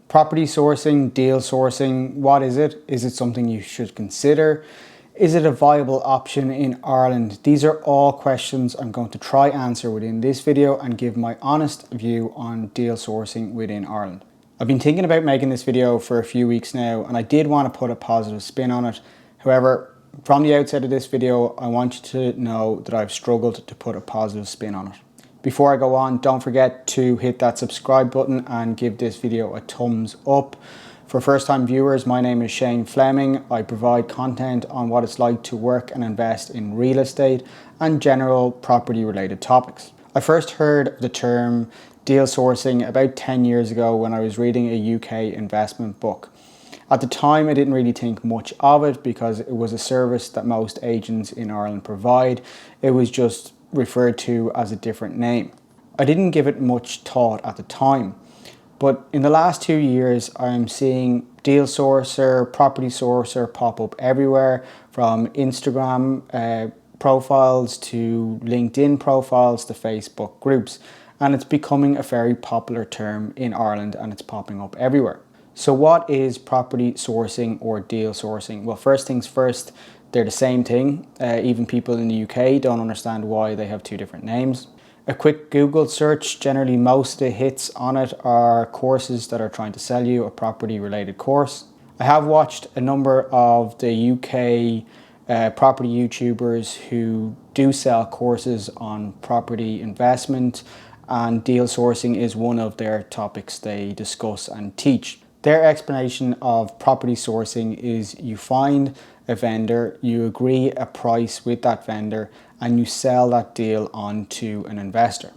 Property sourcing, deal sourcing, what is it? Is it something you should consider? Is it a viable option in Ireland? These are all questions I'm going to try answer within this video and give my honest view on deal sourcing within Ireland. I've been thinking about making this video for a few weeks now, and I did want to put a positive spin on it. However, from the outset of this video, I want you to know that I've struggled to put a positive spin on it. Before I go on, don't forget to hit that subscribe button and give this video a thumbs up. For first-time viewers, my name is Fleming. I provide content on what it's like to work and invest in real estate and general property-related topics. I first heard the term deal sourcing about 10 years ago when I was reading a UK investment book. At the time, I didn't really think much of it because it was a service that most agents in Ireland provide. It was just referred to as a different name. I didn't give it much thought at the time, but in the last 2 years I'm seeing deal sourcer, property sourcer pop up everywhere, from Instagram profiles to LinkedIn profiles to Facebook groups, and it's becoming a very popular term in Ireland and it's popping up everywhere. So what is property sourcing or deal sourcing? Well, first things first, they're the same thing. Even people in the UK don't understand why they have two different names. A quick Google search, generally most of the hits on it are courses that are trying to sell you a property related course. I have watched a number of the UK property YouTubers who do sell courses on property investment, and deal sourcing is one of their topics they discuss and teach. Their explanation of property sourcing is you find a vendor, you agree a price with that vendor, and you sell that deal on to an investor.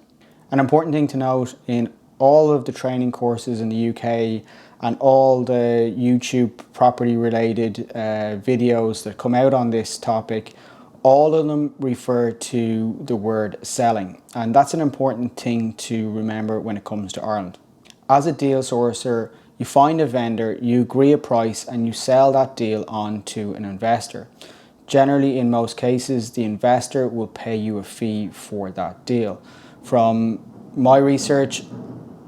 An important thing to note, in all of the training courses in the UK and all the YouTube property related videos that come out on this topic, all of them refer to the word selling. And that's an important thing to remember when it comes to Ireland. As a deal sourcer, you find a vendor, you agree a price, and you sell that deal on to an investor. Generally, in most cases, the investor will pay you a fee for that deal. From my research,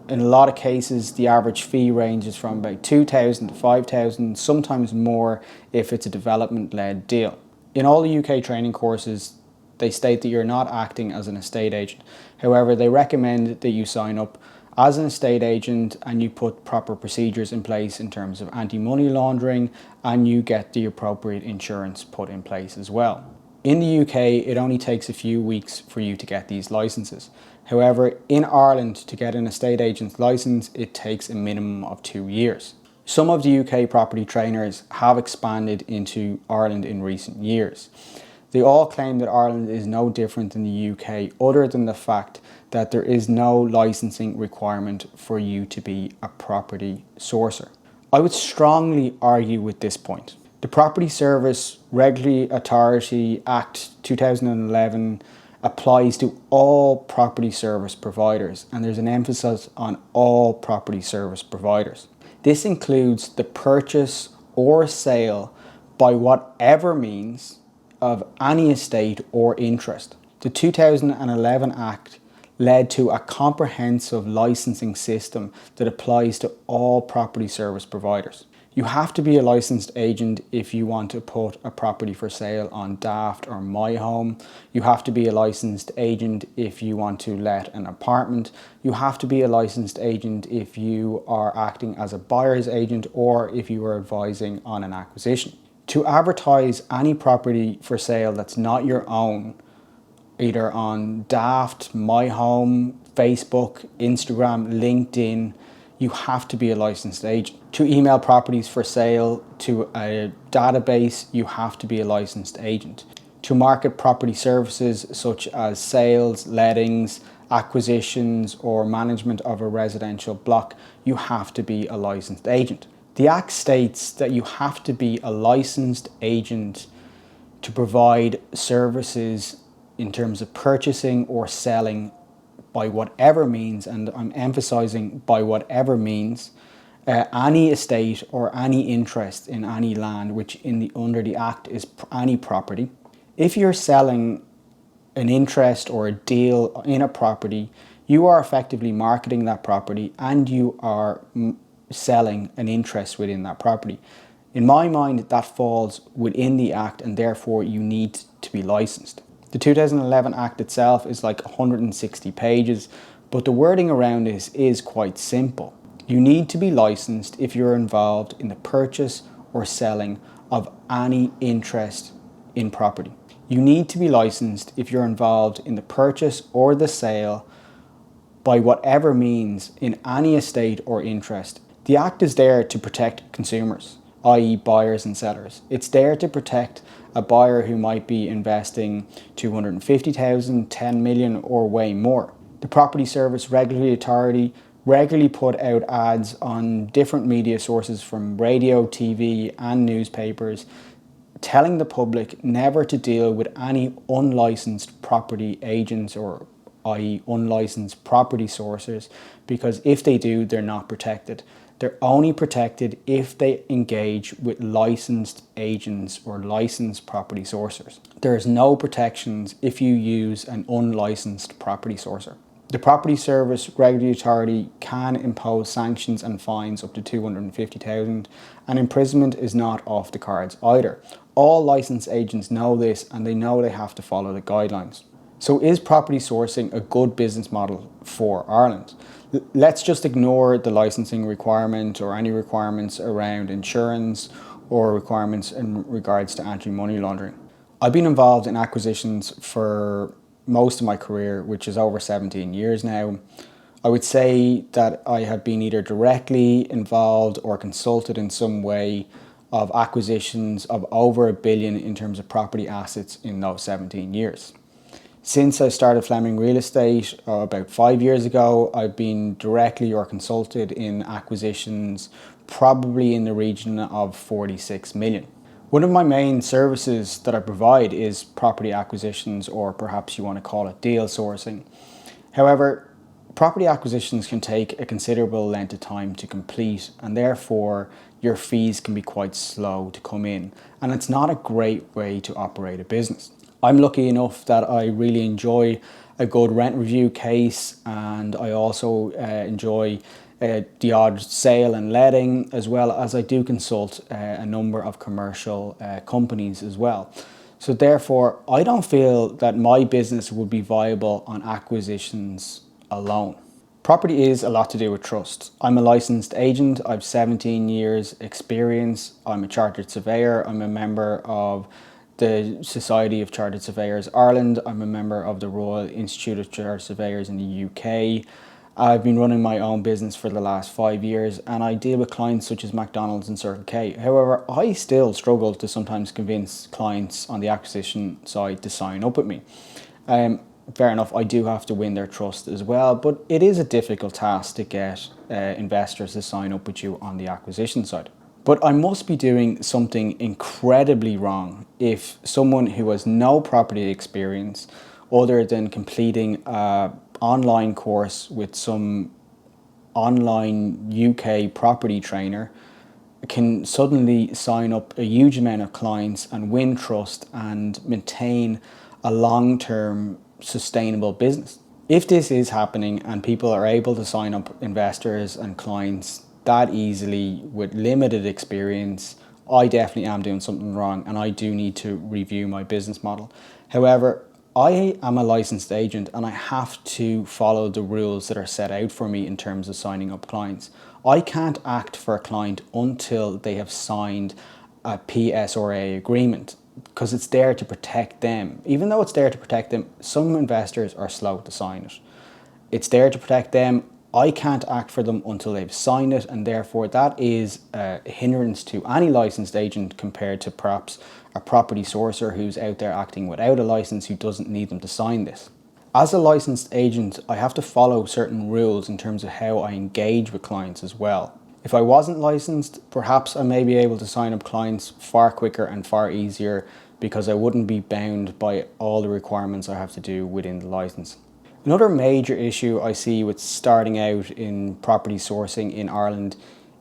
in a lot of cases, the average fee ranges from about $2,000 to $5,000, sometimes more if it's a development-led deal. In all the UK training courses, they state that you're not acting as an estate agent. However, they recommend that you sign up as an estate agent and you put proper procedures in place in terms of anti-money laundering, and you get the appropriate insurance put in place as well. In the UK, it only takes a few weeks for you to get these licenses. However, in Ireland, to get an estate agent's license, it takes a minimum of 2 years. Some of the UK property trainers have expanded into Ireland in recent years. They all claim that Ireland is no different than the UK, other than the fact that there is no licensing requirement for you to be a property sourcer. I would strongly argue with this point. The Property Service Regulatory Authority Act 2011 applies to all property service providers, and there's an emphasis on all property service providers. This includes the purchase or sale by whatever means of any estate or interest. The 2011 Act led to a comprehensive licensing system that applies to all property service providers. You have to be a licensed agent if you want to put a property for sale on Daft or My Home. You have to be a licensed agent if you want to let an apartment. You have to be a licensed agent if you are acting as a buyer's agent or if you are advising on an acquisition. To advertise any property for sale that's not your own, either on Daft, My Home, Facebook, Instagram, LinkedIn, you have to be a licensed agent. To email properties for sale to a database, you have to be a licensed agent. To market property services such as sales, lettings, acquisitions, or management of a residential block, you have to be a licensed agent. The Act states that you have to be a licensed agent to provide services in terms of purchasing or selling by whatever means, and I'm emphasizing by whatever means, any estate or any interest in any land, which under the Act is any property. If you're selling an interest or a deal in a property, you are effectively marketing that property, and you are selling an interest within that property. In my mind, that falls within the Act, and therefore you need to be licensed. The 2011 Act itself is like 160 pages, but the wording around this is quite simple. You need to be licensed if you're involved in the purchase or selling of any interest in property. You need to be licensed if you're involved in the purchase or the sale by whatever means in any estate or interest. The Act is there to protect consumers, i.e. buyers and sellers. It's there to protect a buyer who might be investing 250,000, 10 million or way more. The Property Service Regulatory Authority regularly put out ads on different media sources from radio, TV and newspapers telling the public never to deal with any unlicensed property agents, or i.e. unlicensed property sourcers, because if they do, they're not protected. They're only protected if they engage with licensed agents or licensed property sourcers. There's no protections if you use an unlicensed property sourcer. The Property Service Regulatory Authority can impose sanctions and fines up to 250,000, and imprisonment is not off the cards either. All licensed agents know this, and they know they have to follow the guidelines. So is property sourcing a good business model for Ireland? Let's just ignore the licensing requirement or any requirements around insurance or requirements in regards to anti-money laundering. I've been involved in acquisitions for most of my career, which is over 17 years now. I would say that I have been either directly involved or consulted in some way of acquisitions of over $1 billion in terms of property assets in those 17 years. Since I started Fleming Real Estate about 5 years ago, I've been directly or consulted in acquisitions probably in the region of 46 million. One of my main services that I provide is property acquisitions, or perhaps you want to call it deal sourcing. However, property acquisitions can take a considerable length of time to complete, and therefore your fees can be quite slow to come in, and it's not a great way to operate a business. I'm lucky enough that I really enjoy a good rent review case, and I also enjoy the odd sale and letting, as well as I do consult a number of commercial companies as well. So therefore, I don't feel that my business would be viable on acquisitions alone. Property is a lot to do with trust. I'm a licensed agent. I've 17 years experience. I'm a chartered surveyor. I'm a member of the Society of Chartered Surveyors Ireland. I'm a member of the Royal Institute of Chartered Surveyors in the UK. I've been running my own business for the last 5 years, and I deal with clients such as McDonald's and Circle K. However, I still struggle to sometimes convince clients on the acquisition side to sign up with me. Fair enough, I do have to win their trust as well, but it is a difficult task to get investors to sign up with you on the acquisition side. But I must be doing something incredibly wrong if someone who has no property experience, other than completing an online course with some online UK property trainer, can suddenly sign up a huge amount of clients and win trust and maintain a long-term sustainable business. If this is happening and people are able to sign up investors and clients that easily with limited experience, I definitely am doing something wrong, and I do need to review my business model. However, I am a licensed agent and I have to follow the rules that are set out for me in terms of signing up clients. I can't act for a client until they have signed a PSRA agreement, because it's there to protect them. Even though it's there to protect them, some investors are slow to sign it. It's there to protect them. I can't act for them until they've signed it, and therefore that is a hindrance to any licensed agent compared to perhaps a property sourcer who's out there acting without a license, who doesn't need them to sign this. As a licensed agent, I have to follow certain rules in terms of how I engage with clients as well. If I wasn't licensed, perhaps I may be able to sign up clients far quicker and far easier, because I wouldn't be bound by all the requirements I have to do within the license. Another major issue I see with starting out in property sourcing in Ireland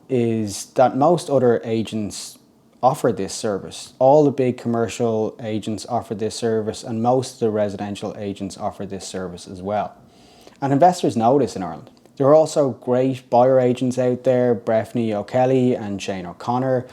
is that most other agents offer this service. All the big commercial agents offer this service, and most of the residential agents offer this service as well. And investors know this in Ireland. There are also great buyer agents out there, Breffnie O Kelly and Shane O'Connor,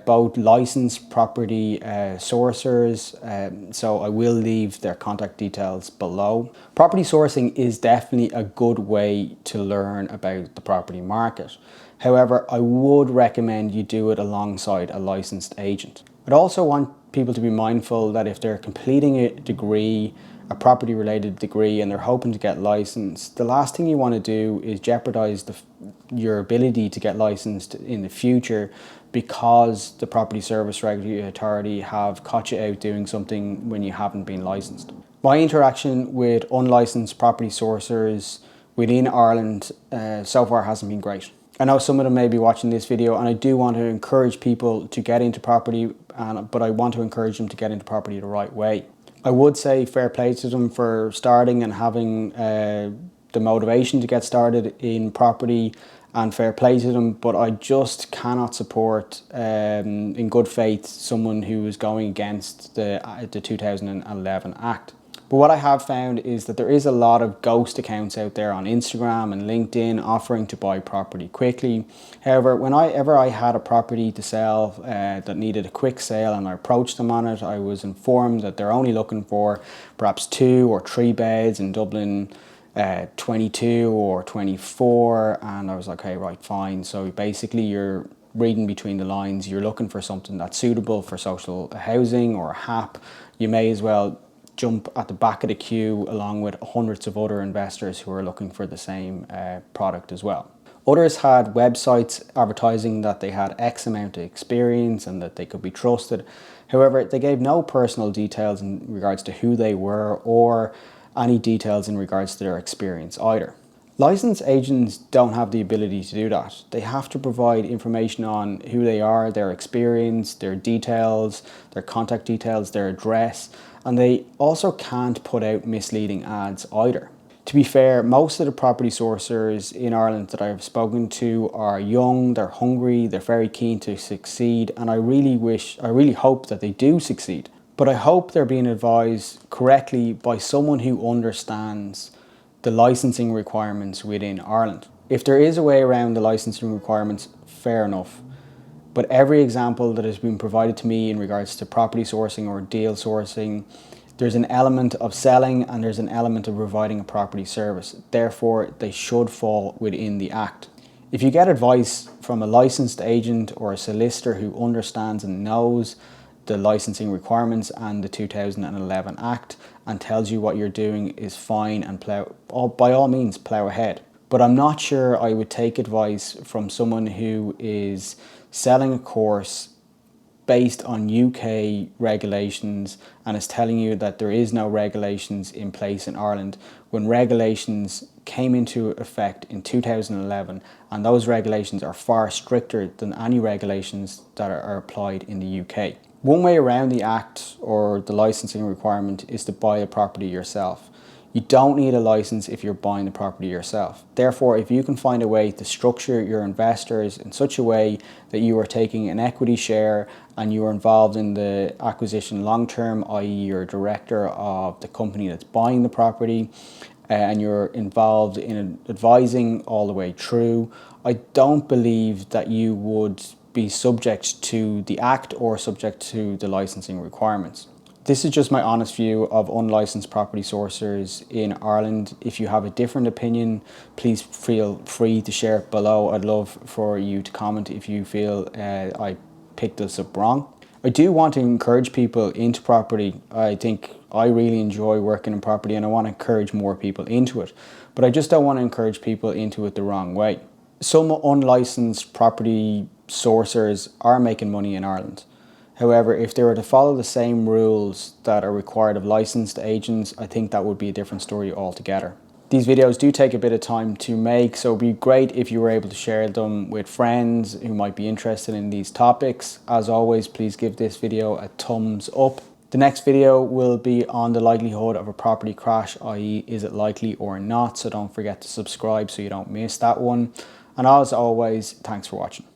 both licensed property sourcers, so I will leave their contact details below. Property sourcing is definitely a good way to learn about the property market. However, I would recommend you do it alongside a licensed agent. I'd also want people to be mindful that if they're completing a degree, a property related degree, and they're hoping to get licensed, the last thing you want to do is jeopardize your ability to get licensed in the future because the Property Service Regulatory Authority have caught you out doing something when you haven't been licensed. My interaction with unlicensed property sourcers within Ireland so far hasn't been great. I know some of them may be watching this video, and I do want to encourage people to get into property, but I want to encourage them to get into property the right way. I would say fair play to them for starting and having the motivation to get started in property, and fair play to them, but I just cannot support in good faith someone who is going against the 2011 Act. But what I have found is that there is a lot of ghost accounts out there on Instagram and LinkedIn offering to buy property quickly. However, whenever I had a property to sell that needed a quick sale and I approached them on it, I was informed that they're only looking for perhaps 2 or 3 beds in Dublin, 22 or 24, and I was like, okay, right, fine. So basically you're reading between the lines, you're looking for something that's suitable for social housing or a HAP. You may as well jump at the back of the queue along with hundreds of other investors who are looking for the same product as well. Others had websites advertising that they had X amount of experience and that they could be trusted. However, they gave no personal details in regards to who they were or any details in regards to their experience either. Licensed agents don't have the ability to do that. They have to provide information on who they are, their experience, their details, their contact details, their address, and they also can't put out misleading ads either. To be fair, most of the property sourcers in Ireland that I've spoken to are young, they're hungry, they're very keen to succeed, and I really hope that they do succeed. But I hope they're being advised correctly by someone who understands the licensing requirements within Ireland. If there is a way around the licensing requirements, fair enough. But every example that has been provided to me in regards to property sourcing or deal sourcing, there's an element of selling and there's an element of providing a property service. Therefore, they should fall within the Act. If you get advice from a licensed agent or a solicitor who understands and knows the licensing requirements and the 2011 Act and tells you what you're doing is fine, and by all means plough ahead. But I'm not sure I would take advice from someone who is selling a course based on UK regulations and is telling you that there is no regulations in place in Ireland when regulations came into effect in 2011, and those regulations are far stricter than any regulations that are applied in the UK. One way around the Act or the licensing requirement is to buy a property yourself. You don't need a license if you're buying the property yourself. Therefore, if you can find a way to structure your investors in such a way that you are taking an equity share and you are involved in the acquisition long term, i.e. you're a director of the company that's buying the property, and you're involved in advising all the way through, I don't believe that you would be subject to the Act or subject to the licensing requirements. This is just my honest view of unlicensed property sourcers in Ireland. If you have a different opinion, please feel free to share it below. I'd love for you to comment if you feel I picked this up wrong. I do want to encourage people into property. I think I really enjoy working in property and I want to encourage more people into it. But I just don't want to encourage people into it the wrong way. Some unlicensed property sourcers are making money in Ireland. However, if they were to follow the same rules that are required of licensed agents, I think that would be a different story altogether. These videos do take a bit of time to make, so it would be great if you were able to share them with friends who might be interested in these topics. As always, please give this video a thumbs up. The next video will be on the likelihood of a property crash, i.e. is it likely or not, so don't forget to subscribe so you don't miss that one. And as always, thanks for watching.